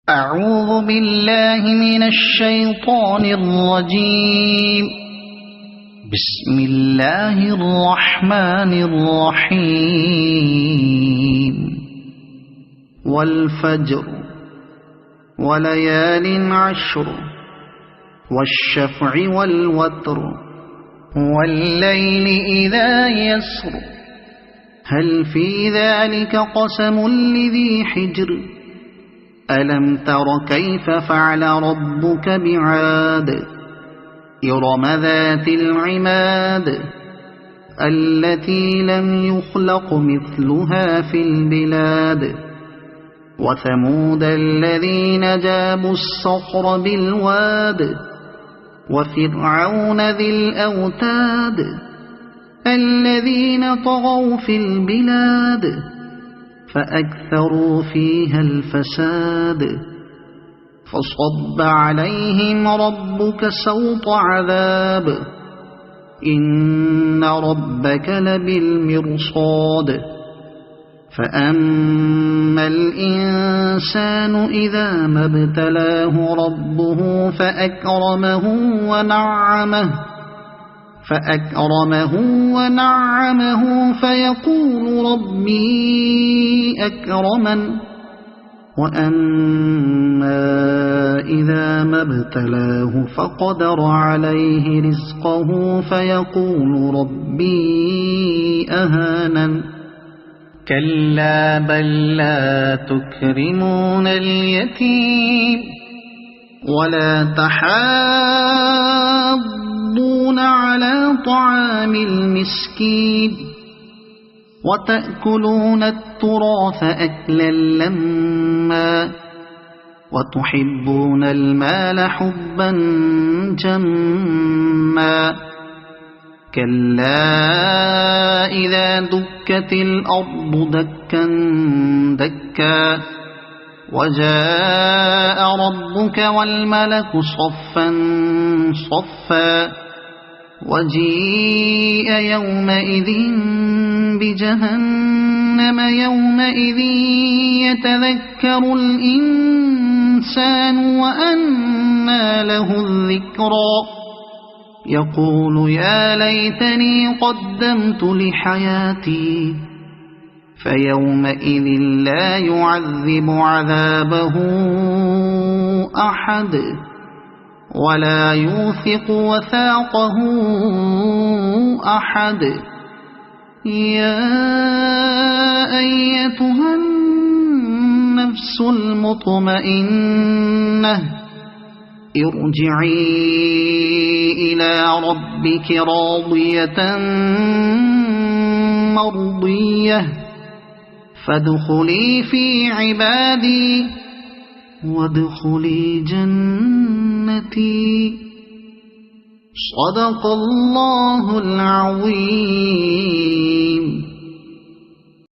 أعوذ بالله من الشيطان الرجيم. بسم الله الرحمن الرحيم. والفجر وليال عشر والشفع والوتر والليل إذا يسر هل في ذلك قسم لذي حجر ألم تر كيف فعل ربك بعاد إرم ذات العماد التي لم يخلق مثلها في البلاد وثمود الذين جابوا الصخر بالواد وفرعون ذي الأوتاد الذين طغوا في البلاد فأكثروا فيها الفساد فصب عليهم ربك سوط عذاب إن ربك لبالمرصاد فأما الإنسان إذا ما ابتلاه ربه فأكرمه ونعمه فيقول ربي أكرمن وأما إذا ما ابتلاه فقدر عليه رزقه فيقول ربي أهانن كلا بل لا تكرمون اليتيم ولا تحاضون على طعام المسكين وتأكلون التراث أكلا لما وتحبون المال حبا جما كلا إذا دكت الأرض دكا دكا وجاء ربك والملك صفا صفا وجيء يومئذ بجهنم يومئذ يتذكر الإنسان وأنى له الذكرى يقول يا ليتني قدمت لحياتي فيومئذ لا يعذب عذابه أحد ولا يوثق وثاقه أحد يا أيتها النفس المطمئنة ارجعي إلى ربك راضية مرضية فادخلي في عبادي وادخلي جنتي صدق الله العظيم.